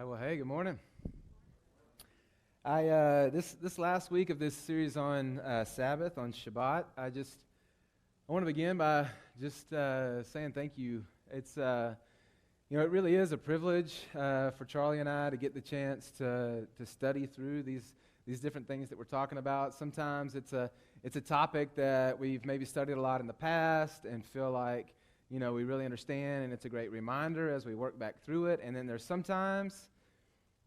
right, well, hey, good morning. This last week of this series on Sabbath, on Shabbat, I want to begin by just saying thank you. It really is a privilege for Charlie and I to get the chance to study through these different things that we're talking about. Sometimes it's a topic that we've maybe studied a lot in the past and feel like we really understand, and it's a great reminder as we work back through it. And then there's sometimes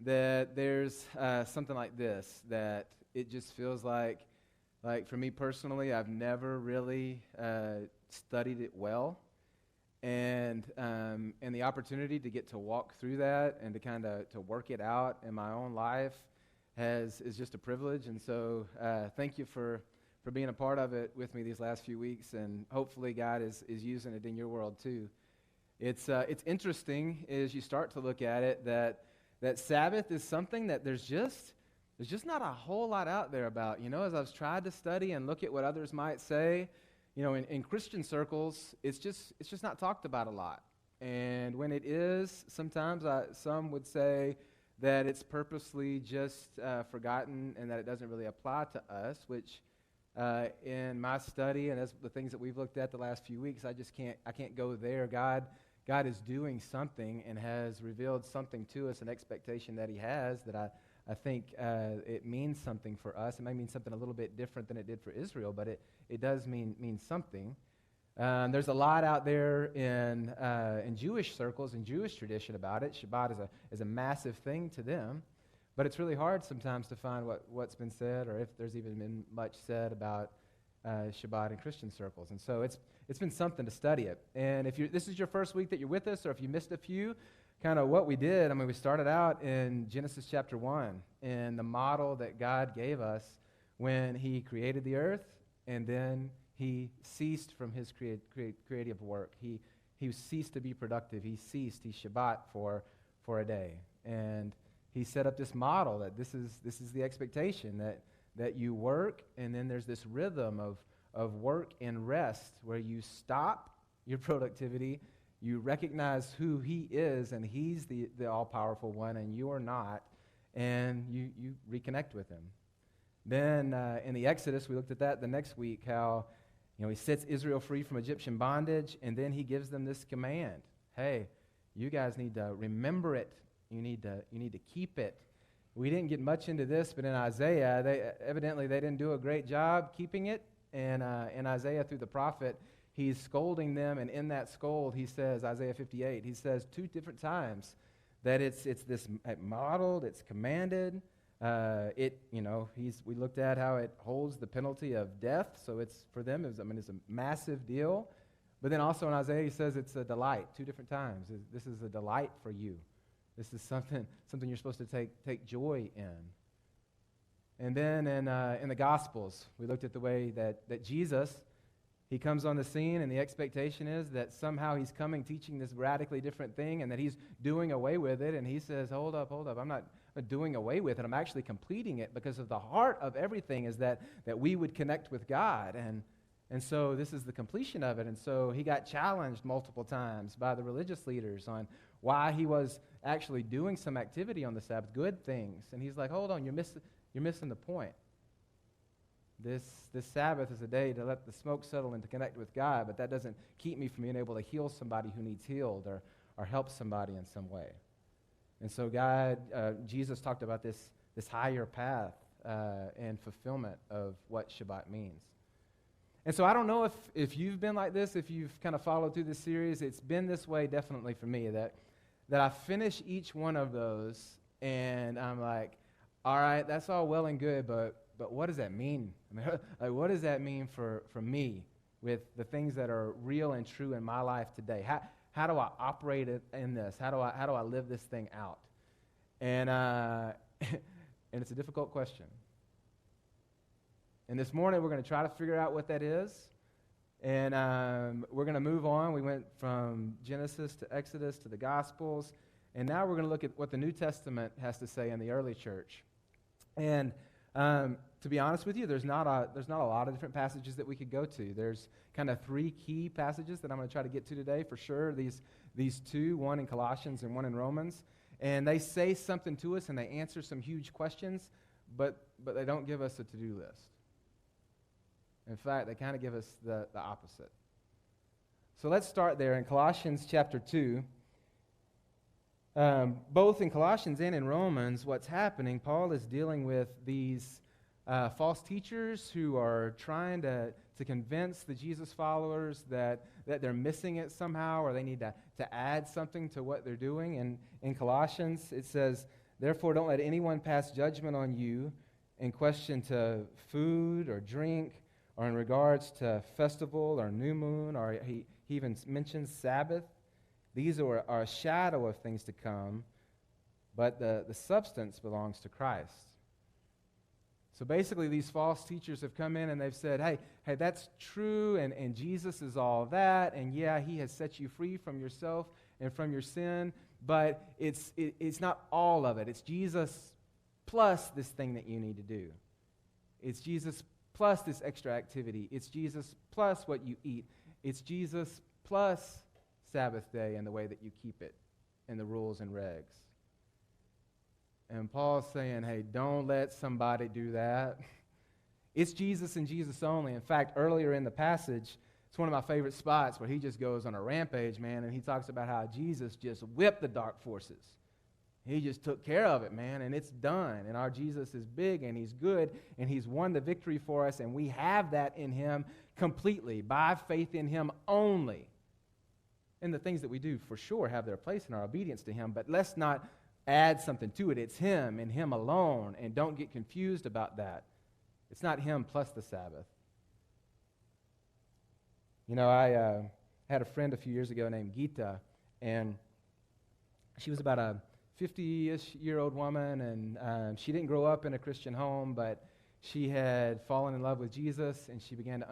that there's something like this, that it just feels like for me personally, I've never really studied it well. And the opportunity to get to walk through that and to kind of to work it out in my own life is just a privilege. And so thank you for being a part of it with me these last few weeks, and hopefully God is using it in your world too. It's interesting as you start to look at it that Sabbath is something that there's just not a whole lot out there about. As I've tried to study and look at what others might say, in Christian circles, it's just not talked about a lot. And when it is, sometimes some would say that it's purposely just forgotten and that it doesn't really apply to us, which in my study and as the things that we've looked at the last few weeks, I can't go there. God is doing something and has revealed something to us, an expectation that he has that I think it means something for us. It may mean something a little bit different than it did for Israel, but it does mean something. There's a lot out there in Jewish circles, in Jewish tradition about it. Shabbat is a massive thing to them. But it's really hard sometimes to find what's been said, or if there's even been much said about Shabbat in Christian circles. And so it's been something to study it. And if this is your first week that you're with us, or if you missed a few, kind of what we did, we started out in Genesis chapter 1, in the model that God gave us when he created the earth, and then he ceased from his creative work. He ceased to be productive. He Shabbat for a day. And he set up this model that this is the expectation, that you work, and then there's this rhythm of work and rest where you stop your productivity, you recognize who he is, and he's the all-powerful one, and you are not, and you reconnect with him. Then in the Exodus, we looked at that the next week, how he sets Israel free from Egyptian bondage, and then he gives them this command. Hey, you guys need to remember it. You need to keep it. We didn't get much into this, but in Isaiah, they didn't do a great job keeping it. And in Isaiah, through the prophet, he's scolding them, and in that scold, he says, Isaiah 58, he says 2 different times that it's this modeled, it's commanded. We looked at how it holds the penalty of death, so it's for them. It's a massive deal. But then also in Isaiah, he says it's a delight 2 different times. This is a delight for you. This is something you're supposed to take joy in. And then in the Gospels, we looked at the way that Jesus, he comes on the scene, and the expectation is that somehow he's coming teaching this radically different thing, and that he's doing away with it. And he says, hold up, I'm not doing away with it. I'm actually completing it, because of the heart of everything is that we would connect with God. And so this is the completion of it. And so he got challenged multiple times by the religious leaders on why he was actually doing some activity on the Sabbath, good things. And he's like, hold on, you're missing the point. This Sabbath is a day to let the smoke settle and to connect with God, but that doesn't keep me from being able to heal somebody who needs healed, or help somebody in some way. And so Jesus talked about this higher path and fulfillment of what Shabbat means. And so I don't know if you've been like this, if you've kind of followed through this series. It's been this way definitely for me, that I finish each one of those, and I'm like, all right, that's all well and good, but what does that mean? What does that mean for me with the things that are real and true in my life today? How do I operate in this? How do I live this thing out? And and it's a difficult question. And this morning, we're going to try to figure out what that is. And we're going to move on. We went from Genesis to Exodus to the Gospels. And now we're going to look at what the New Testament has to say in the early church. And to be honest with you, there's not a lot of different passages that we could go to. There's kind of 3 key passages that I'm going to try to get to today for sure. These 2, one in Colossians and one in Romans. and they say something to us and they answer some huge questions, but they don't give us a to-do list. In fact, they kind of give us the opposite. So let's start there in Colossians chapter 2. Both in Colossians and in Romans, what's happening, Paul is dealing with these false teachers who are trying to convince the Jesus followers that they're missing it somehow, or they need to add something to what they're doing. And in Colossians, it says, "Therefore don't let anyone pass judgment on you in question to food or drink, or in regards to festival or new moon," or he even mentions Sabbath. "These are a shadow of things to come, but the substance belongs to Christ." So basically, these false teachers have come in and they've said, hey, that's true, and Jesus is all that, and yeah, he has set you free from yourself and from your sin, but it's not all of it. It's Jesus plus this thing that you need to do. It's Jesus plus this extra activity. It's Jesus plus what you eat. It's Jesus plus Sabbath day and the way that you keep it and the rules and regs. And Paul's saying, hey, don't let somebody do that. It's Jesus and Jesus only. In fact, earlier in the passage, it's one of my favorite spots where he just goes on a rampage, man, and he talks about how Jesus just whipped the dark forces. He just took care of it, man, and it's done. And our Jesus is big, and he's good, and he's won the victory for us, and we have that in him completely, by faith in him only. And the things that we do, for sure, have their place in our obedience to him, but let's not add something to it. It's him and him alone, and don't get confused about that. It's not him plus the Sabbath. You know, I had a friend a few years ago named Gita, and she was about a 50-ish-year-old woman, and she didn't grow up in a Christian home, but she had fallen in love with Jesus, and she began to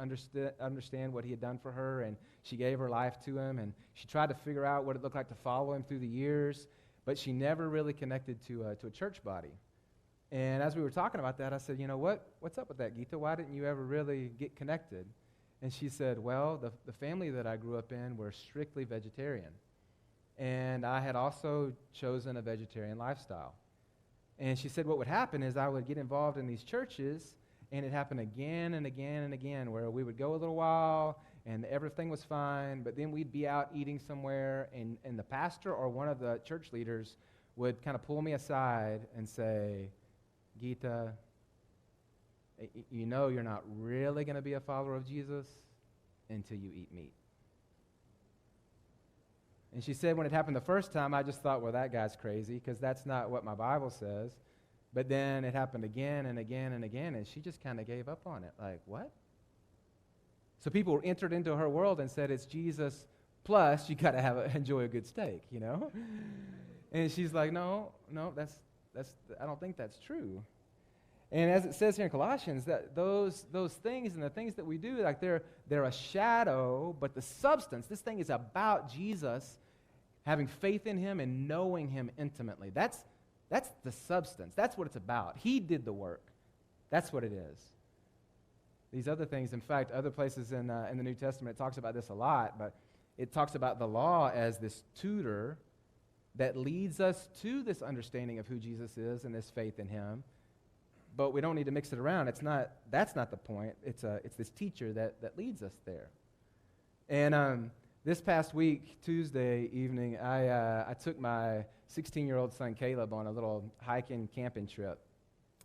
understand what he had done for her, and she gave her life to him, and she tried to figure out what it looked like to follow him through the years, but she never really connected to a church body. And as we were talking about that, I said, you know, what's up with that, Gita? Why didn't you ever really get connected? And she said, well, the family that I grew up in were strictly vegetarian. And I had also chosen a vegetarian lifestyle. And she said what would happen is I would get involved in these churches, and it happened again and again and again, where we would go a little while, and everything was fine, but then we'd be out eating somewhere, and the pastor or one of the church leaders would kind of pull me aside and say, Gita, you know you're not really going to be a follower of Jesus until you eat meat. And she said when it happened the first time, I just thought, well, that guy's crazy, because that's not what my Bible says. But then it happened again and again and again, and she just kind of gave up on it. Like, what? So people entered into her world and said, it's Jesus plus you got to enjoy a good steak, you know? And she's like, no, that's I don't think that's true. And as it says here in Colossians, that those things and the things that we do, like they're a shadow, but the substance, this thing is about Jesus, having faith in him and knowing him intimately. That's the substance. That's what it's about. He did the work. That's what it is. These other things, in fact, other places in the New Testament, it talks about this a lot, but it talks about the law as this tutor that leads us to this understanding of who Jesus is and this faith in him. But we don't need to mix it around. That's not the point. It's this teacher that leads us there. And this past week, Tuesday evening, I took my 16-year-old son Caleb on a little hiking, camping trip.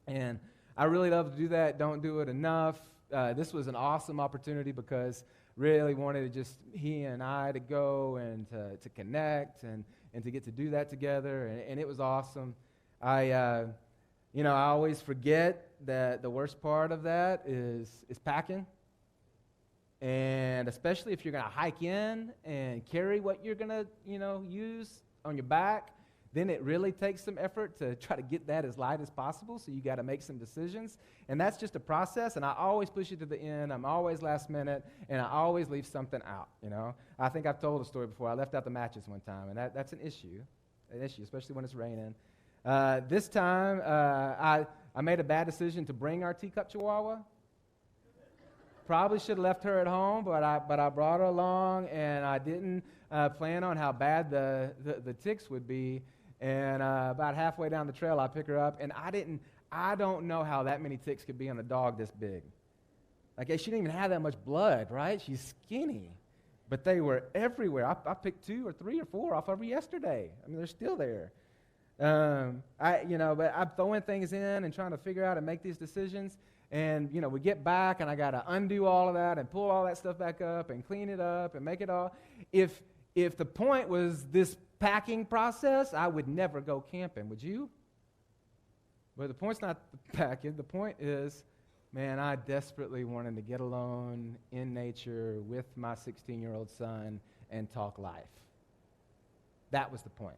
And I really love to do that. Don't do it enough. This was an awesome opportunity because really wanted to just he and I to go and to connect and to get to do that together. And it was awesome. I always forget that the worst part of that is packing. And especially if you're going to hike in and carry what you're going to, use on your back, then it really takes some effort to try to get that as light as possible, so you got to make some decisions. And that's just a process, and I always push it to the end. I'm always last minute, and I always leave something out, I think I've told a story before. I left out the matches one time, and that's an issue, especially when it's raining. This time, I made a bad decision to bring our teacup chihuahua. Probably should have left her at home, but I brought her along, and I didn't plan on how bad the ticks would be. And about halfway down the trail, I pick her up, and I don't know how that many ticks could be on a dog this big. Like, she didn't even have that much blood, right? She's skinny. But they were everywhere. I picked 2 or 3 or 4 off of her yesterday. I mean, they're still there. But I'm throwing things in and trying to figure out and make these decisions. And, we get back, and I got to undo all of that and pull all that stuff back up and clean it up and make it all. If the point was this packing process, I would never go camping, would you? But the point's not the packing. The point is, man, I desperately wanted to get alone in nature with my 16-year-old son and talk life. That was the point.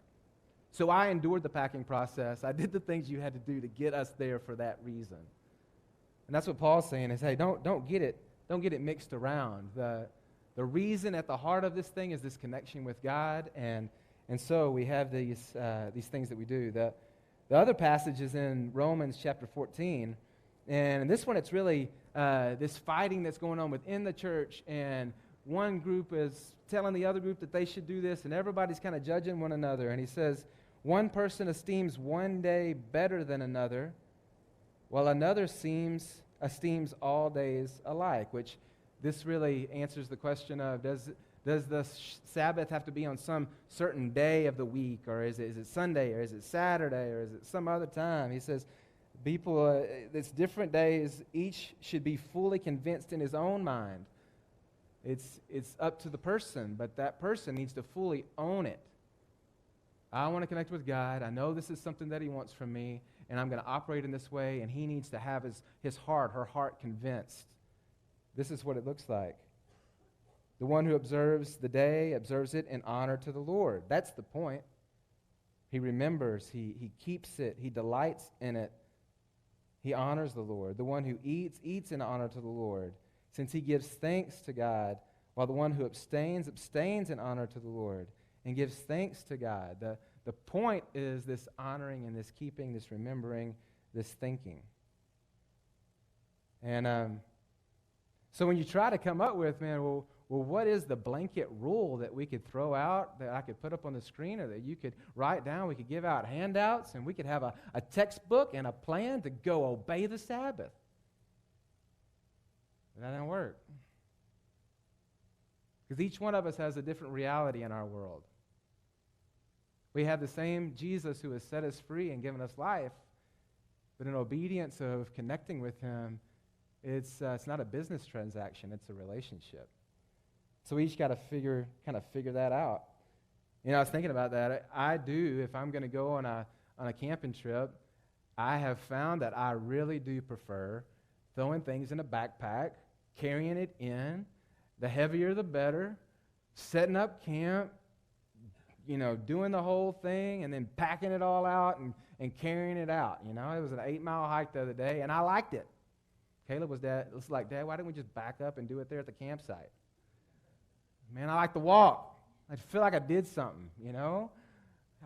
So I endured the packing process. I did the things you had to do to get us there for that reason. And that's what Paul's saying is, hey, don't get it mixed around. The reason at the heart of this thing is this connection with God, and so we have these things that we do. The other passage is in Romans chapter 14, and in this one it's really this fighting that's going on within the church, and one group is telling the other group that they should do this, and everybody's kind of judging one another. And he says, one person esteems one day better than another, while another esteems all days alike, which this really answers the question of, does the Sabbath have to be on some certain day of the week, or is it Sunday, or is it Saturday, or is it some other time? He says, people, it's different days. Each should be fully convinced in his own mind. It's up to the person, but that person needs to fully own it. I want to connect with God. I know this is something that he wants from me, and I'm going to operate in this way, and he needs to have his heart, her heart convinced. This is what it looks like. The one who observes the day observes it in honor to the Lord. That's the point. He remembers, he keeps it, he delights in it. He honors the Lord. The one who eats in honor to the Lord, since he gives thanks to God, while the one who abstains in honor to the Lord and gives thanks to God. The point is this honoring and this keeping, this remembering, this thinking. And so when you try to come up with, well, what is the blanket rule that we could throw out, that I could put up on the screen, or that you could write down? We could give out handouts, and we could have a textbook and a plan to go obey the Sabbath. But that didn't work. Because each one of us has a different reality in our world. We have the same Jesus who has set us free and given us life, but in obedience of connecting with him, it's not a business transaction, it's a relationship. So we each got to figure that out. I was thinking about that. I do, if I'm going to go on a camping trip, I have found that I really do prefer throwing things in a backpack, carrying it in, the heavier the better, setting up camp, doing the whole thing, and then packing it all out and carrying it out. It was an 8-mile hike the other day, and I liked it. Caleb was like, Dad, why didn't we just back up and do it there at the campsite? Man, I like to walk. I feel like I did something,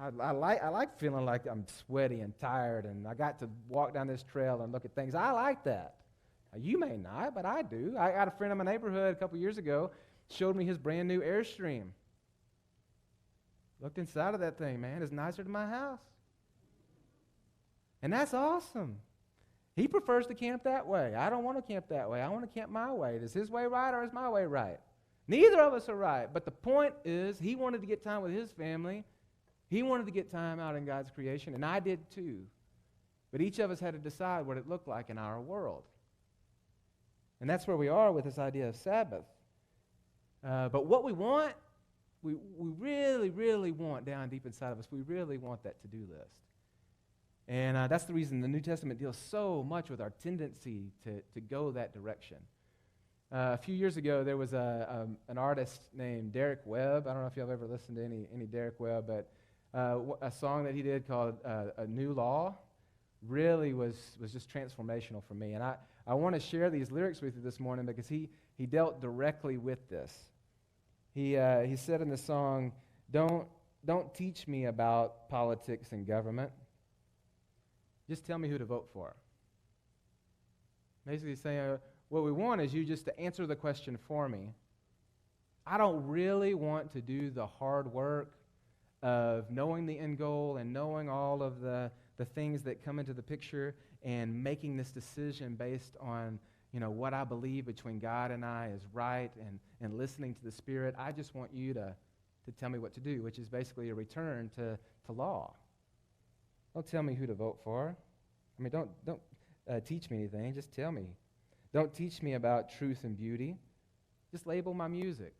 I like feeling like I'm sweaty and tired, and I got to walk down this trail and look at things. I like that. Now, you may not, but I do. I got a friend in my neighborhood a couple years ago, showed me his brand new Airstream. Looked inside of that thing, man. It's nicer than my house. And that's awesome. He prefers to camp that way. I don't want to camp that way. I want to camp my way. Is his way right, or is my way right? Neither of us are right. But the point is, he wanted to get time with his family. He wanted to get time out in God's creation, and I did too. But each of us had to decide what it looked like in our world. And that's where we are with this idea of Sabbath. But what we want, we really, really want down deep inside of us, we really want that to-do list. And that's the reason the New Testament deals so much with our tendency to go that direction. A few years ago, there was an artist named Derek Webb. I don't know if y'all have ever listened to any Derek Webb, but a song that he did called A New Law really was just transformational for me. And I want to share these lyrics with you this morning because he dealt directly with this. He said in the song, don't teach me about politics and government. Just tell me who to vote for. Basically saying, what we want is you just to answer the question for me. I don't really want to do the hard work of knowing the end goal and knowing all of the things that come into the picture and making this decision based on, what I believe between God and I is right and listening to the Spirit. I just want you to tell me what to do, which is basically a return to law. Don't tell me who to vote for. I mean, don't teach me anything. Just tell me. Don't teach me about truth and beauty. Just label my music.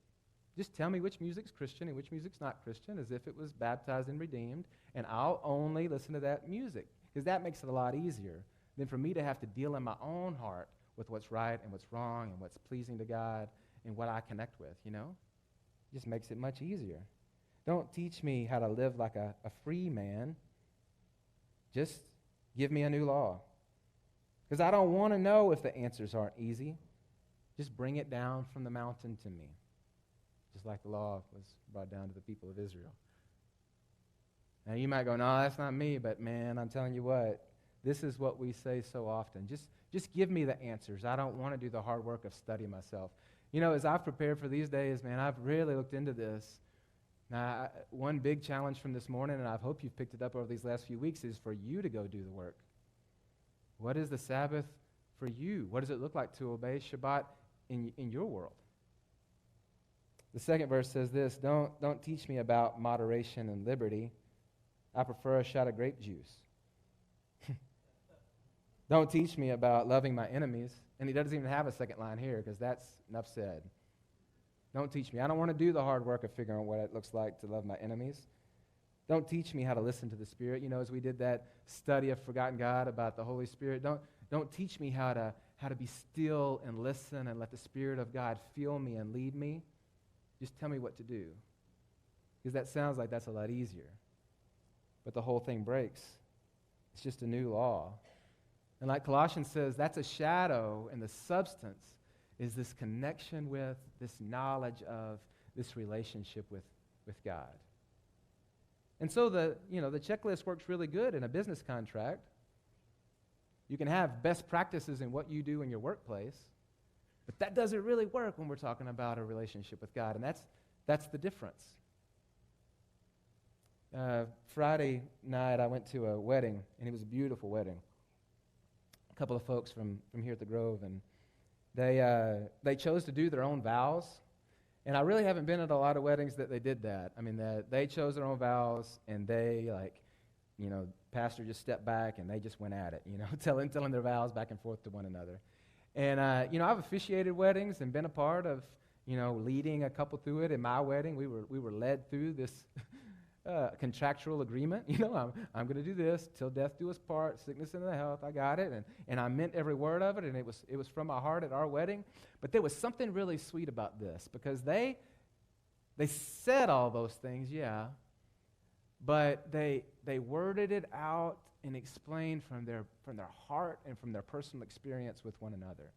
Just tell me which music's Christian and which music's not Christian, as if it was baptized and redeemed, and I'll only listen to that music, because that makes it a lot easier than for me to have to deal in my own heart with what's right and what's wrong and what's pleasing to God and what I connect with, It just makes it much easier. Don't teach me how to live like a free man. Just give me a new law. Because I don't want to know if the answers aren't easy. Just bring it down from the mountain to me. Just like the law was brought down to the people of Israel. Now you might go, no, that's not me, but man, I'm telling you what, this is what we say so often. Just give me the answers. I don't want to do the hard work of studying myself. As I've prepared for these days, man, I've really looked into this. Now, one big challenge from this morning, and I hope you've picked it up over these last few weeks, is for you to go do the work. What is the Sabbath for you? What does it look like to obey Shabbat in your world? The second verse says this, don't teach me about moderation and liberty. I prefer a shot of grape juice. Don't teach me about loving my enemies. And he doesn't even have a second line here, because that's enough said. Don't teach me. I don't want to do the hard work of figuring out what it looks like to love my enemies. Don't teach me how to listen to the Spirit. As we did that study of Forgotten God about the Holy Spirit, don't teach me how to be still and listen and let the Spirit of God feel me and lead me. Just tell me what to do. Because that sounds like that's a lot easier. But the whole thing breaks. It's just a new law. And like Colossians says, that's a shadow, and the substance is this connection with, this knowledge of, this relationship with God. And so the checklist works really good in a business contract. You can have best practices in what you do in your workplace, but that doesn't really work when we're talking about a relationship with God, and that's the difference. Friday night, I went to a wedding, and it was a beautiful wedding. A couple of folks from here at the Grove, and they chose to do their own vows. And I really haven't been at a lot of weddings that they did that. I mean, they chose their own vows, and they, pastor just stepped back, and they just went at it, telling their vows back and forth to one another. And, I've officiated weddings and been a part of, leading a couple through it. In my wedding, we were led through this contractual agreement. I'm going to do this till death do us part, sickness and health. I got it, and I meant every word of it, and it was from my heart at our wedding. But there was something really sweet about this, because they said all those things, yeah, but they worded it out and explained from their heart and from their personal experience with one another.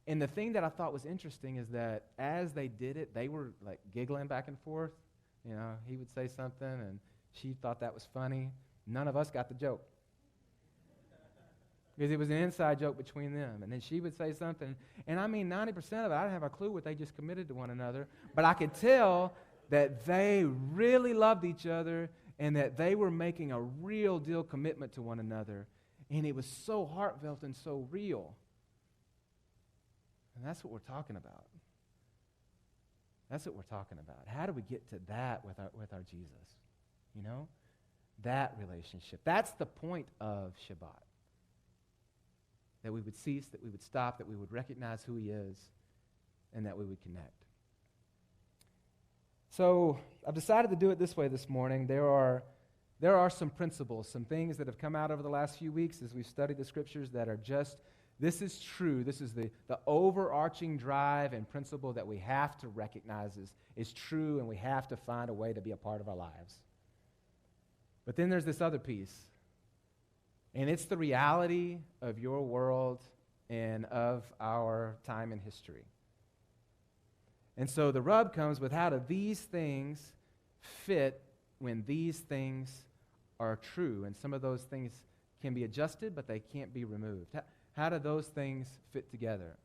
And the thing that I thought was interesting is that as they did it, they were like giggling back and forth. He would say something, and she thought that was funny. None of us got the joke. Because it was an inside joke between them. And then she would say something, and 90% of it, I didn't have a clue what they just committed to one another. But I could tell that they really loved each other and that they were making a real deal commitment to one another. And it was so heartfelt and so real. And that's what we're talking about. That's what we're talking about. How do we get to that with our Jesus? That relationship. That's the point of Shabbat. That we would cease, that we would stop, that we would recognize who he is, and that we would connect. So I've decided to do it this way this morning. There are some principles, some things that have come out over the last few weeks as we've studied the scriptures that are just, this is true. This is the overarching drive and principle that we have to recognize is true, and we have to find a way to be a part of our lives. But then there's this other piece, and it's the reality of your world and of our time in history. And so the rub comes with, how do these things fit when these things are true? And some of those things can be adjusted, but they can't be removed. How do those things fit together?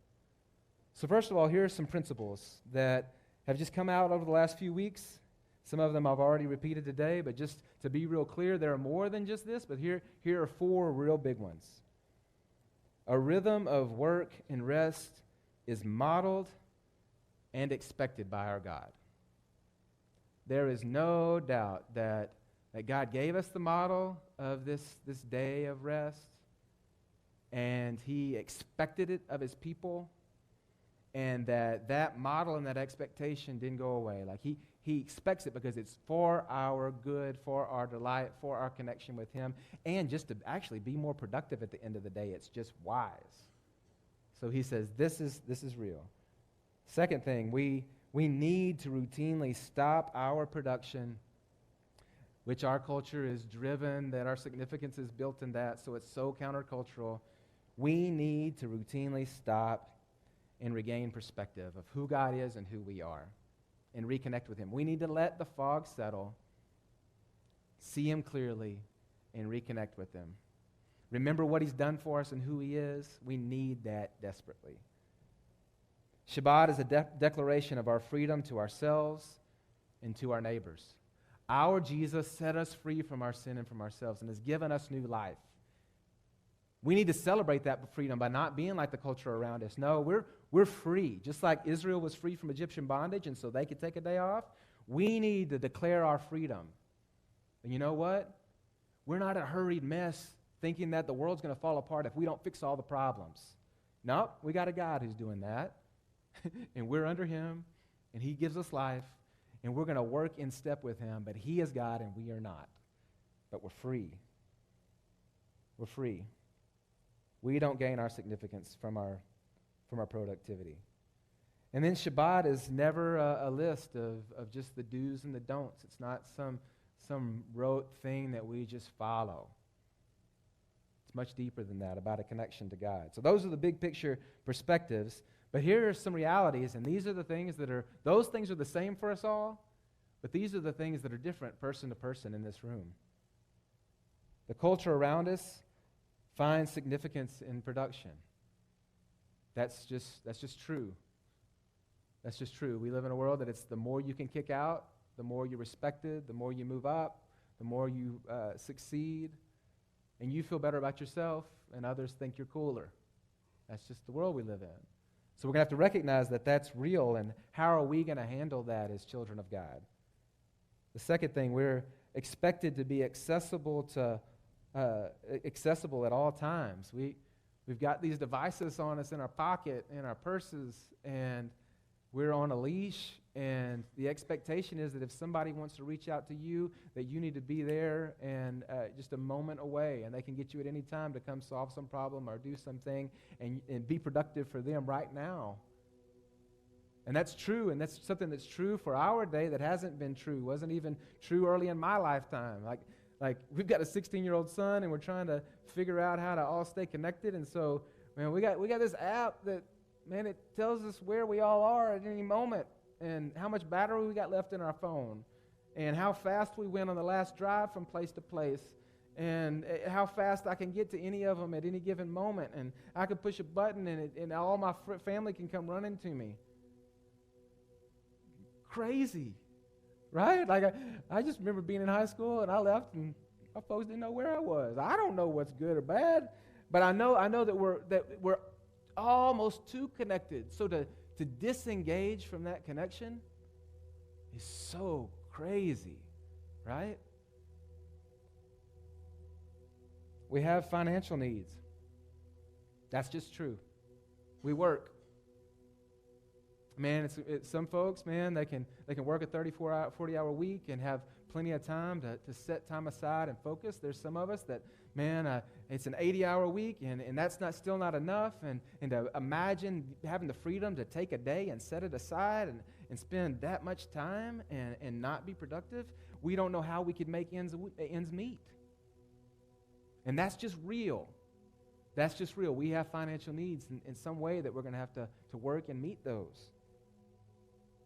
So first of all, here are some principles that have just come out over the last few weeks Some of them I've already repeated today, but just to be real clear, there are more than just this, but here are 4 real big ones. A rhythm of work and rest is modeled and expected by our God. There is no doubt that God gave us the model of this day of rest, and he expected it of his people, and that model and that expectation didn't go away. Like he expects it because it's for our good, for our delight, for our connection with him, and just to actually be more productive at the end of the day. It's just wise. So he says, this is real. Second thing, we need to routinely stop our production, which our culture is driven, that our significance is built in that, so it's so countercultural. We need to routinely stop and regain perspective of who God is and who we are, and reconnect with him. We need to let the fog settle, see him clearly, and reconnect with him. Remember what he's done for us and who he is. We need that desperately. Shabbat is a declaration of our freedom to ourselves and to our neighbors. Our Jesus set us free from our sin and from ourselves and has given us new life. We need to celebrate that freedom by not being like the culture around us. No, we're free. Just like Israel was free from Egyptian bondage and so they could take a day off, we need to declare our freedom. And you know what? We're not a hurried mess thinking that the world's going to fall apart if we don't fix all the problems. No, we got a God who's doing that. And we're under him, and he gives us life, and we're going to work in step with him, but he is God and we are not. But we're free. We're free. We don't gain our significance from our productivity. And then Shabbat is never a list of just the do's and the don'ts. It's not some rote thing that we just follow. It's much deeper than that, about a connection to God. So those are the big picture perspectives. But here are some realities, and these are the things those things are the same for us all, but these are the things that are different person to person in this room. The culture around us finds significance in production. That's just true. That's just true. We live in a world that it's the more you can kick out, the more you're respected, the more you move up, the more you succeed, and you feel better about yourself, and others think you're cooler. That's just the world we live in. So we're going to have to recognize that that's real, and how are we going to handle that as children of God? The second thing, we're expected to be accessible at all times. We've got these devices on us in our pocket, in our purses, and we're on a leash, and the expectation is that if somebody wants to reach out to you, that you need to be there and just a moment away, and they can get you at any time to come solve some problem or do something and be productive for them right now. And that's true, and that's something that's true for our day that hasn't been true, wasn't even true early in my lifetime. Like we've got a 16-year-old son, and we're trying to figure out how to all stay connected, and so, man, we got this app that, man, it tells us where we all are at any moment and how much battery we got left in our phone and how fast we went on the last drive from place to place and how fast I can get to any of them at any given moment. And I can push a button and all my family can come running to me. Crazy, right? Like I just remember being in high school and I left and my folks didn't know where I was. I don't know what's good or bad, but I know that we're almost too connected. So to disengage from that connection is so crazy, right? We have financial needs. That's just true. We work. Man, it's some folks, man, they can work a 40-hour week and have plenty of time to set time aside and focus. There's some of us that, man, it's an 80-hour week, and that's still not enough. And to imagine having the freedom to take a day and set it aside and spend that much time and not be productive, we don't know how we could make ends meet. And that's just real. That's just real. We have financial needs in some way that we're going to have to work and meet those.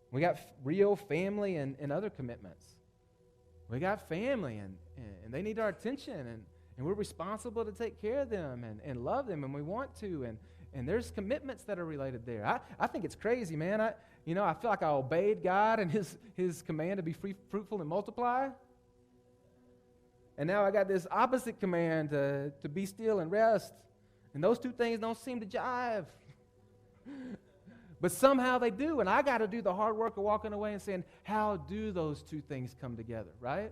We got real family and other commitments. We got family, and they need our attention, and we're responsible to take care of them and love them, and we want to. And there's commitments that are related there. I think it's crazy, man. I feel like I obeyed God and his command to be fruitful and multiply. And now I got this opposite command to be still and rest. And those two things don't seem to jive. But somehow they do. And I got to do the hard work of walking away and saying, how do those two things come together, right?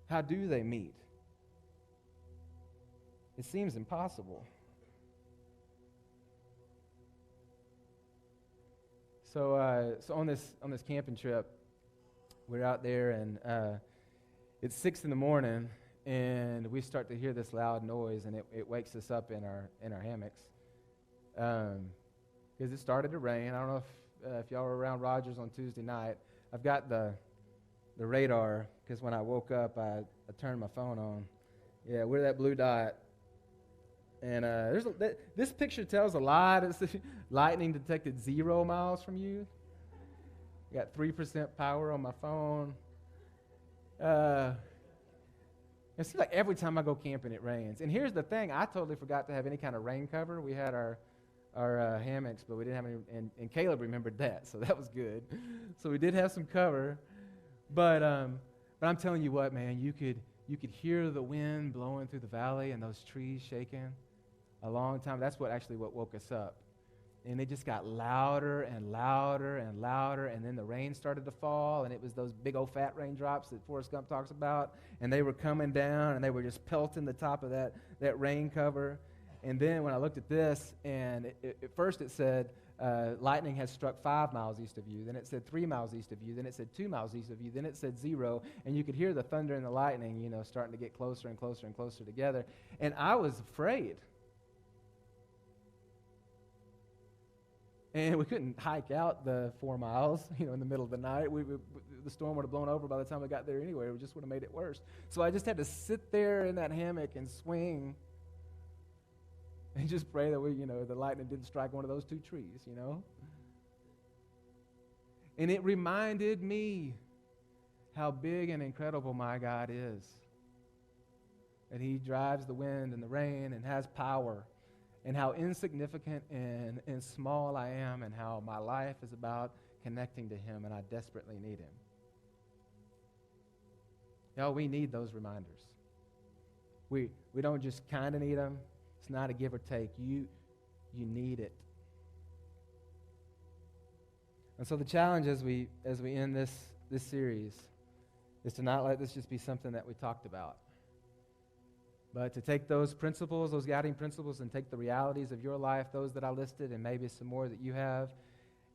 How do they meet? It seems impossible. So on this camping trip, we're out there, and it's 6 a.m, and we start to hear this loud noise, and it wakes us up in our hammocks, because it started to rain. I don't know if y'all were around Rogers on Tuesday night. I've got the radar, because when I woke up, I turned my phone on. Yeah, we're that blue dot. And this picture tells a lot. It's lightning detected 0 miles from you. Got 3% power on my phone. It seems like every time I go camping, it rains. And here's the thing. I totally forgot to have any kind of rain cover. We had our hammocks, but we didn't have any, and Caleb remembered that, so that was good. So we did have some cover. But I'm telling you what, man, you could hear the wind blowing through the valley and those trees shaking a long time. That's what woke us up. And it just got louder and louder and louder, and then the rain started to fall, and it was those big old fat raindrops that Forrest Gump talks about, and they were coming down, and they were just pelting the top of that rain cover. And then when I looked at this, and at first it said, lightning has struck 5 miles east of you. Then it said 3 miles east of you. Then it said 2 miles east of you. Then it said 0. And you could hear the thunder and the lightning, starting to get closer and closer and closer together. And I was afraid. And we couldn't hike out the 4 miles, in the middle of the night. The storm would have blown over by the time we got there anyway. It just would have made it worse. So I just had to sit there in that hammock and swing and just pray that the lightning didn't strike one of those 2 trees, And it reminded me how big and incredible my God is. That he drives the wind and the rain and has power. And how insignificant and small I am, and how my life is about connecting to him, and I desperately need him. Y'all, we need those reminders. We don't just kind of need them. It's not a give or take. You need it. And so the challenge as we end this series is to not let this just be something that we talked about, but to take those principles, those guiding principles, and take the realities of your life, those that I listed, and maybe some more that you have,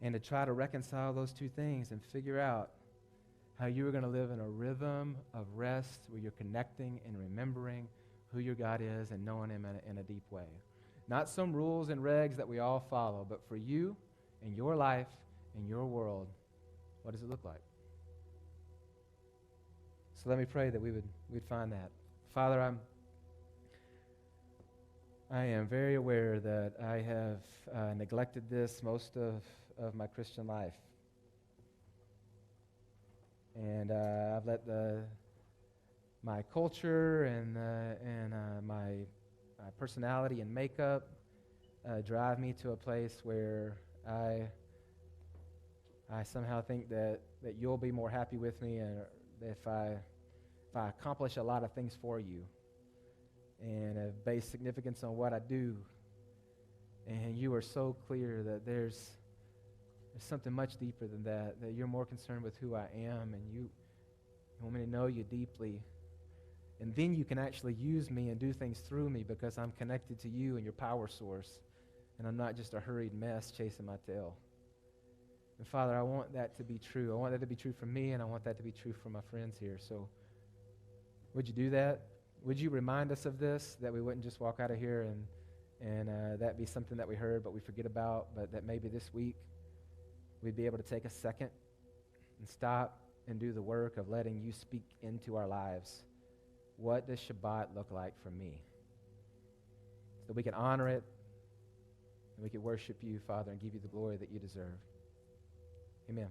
and to try to reconcile those 2 things and figure out how you are going to live in a rhythm of rest where you're connecting and remembering who your God is and knowing him in a deep way. Not some rules and regs that we all follow, but for you and your life and your world, what does it look like? So let me pray that we'd find that. Father, I am very aware that I have neglected this most of my Christian life. And I've let my culture and my personality and makeup drive me to a place where I somehow think that you'll be more happy with me and if I accomplish a lot of things for you. And have based significance on what I do. And you are so clear that there's something much deeper than that you're more concerned with who I am, and you want me to know you deeply. And then you can actually use me and do things through me because I'm connected to you and your power source, and I'm not just a hurried mess chasing my tail. And Father, I want that to be true. I want that to be true for me, and I want that to be true for my friends here. So would you do that? Would you remind us of this, that we wouldn't just walk out of here and that be something that we heard but we forget about, but that maybe this week we'd be able to take a second and stop and do the work of letting you speak into our lives. What does Shabbat look like for me? So we can honor it, and we can worship you, Father, and give you the glory that you deserve. Amen.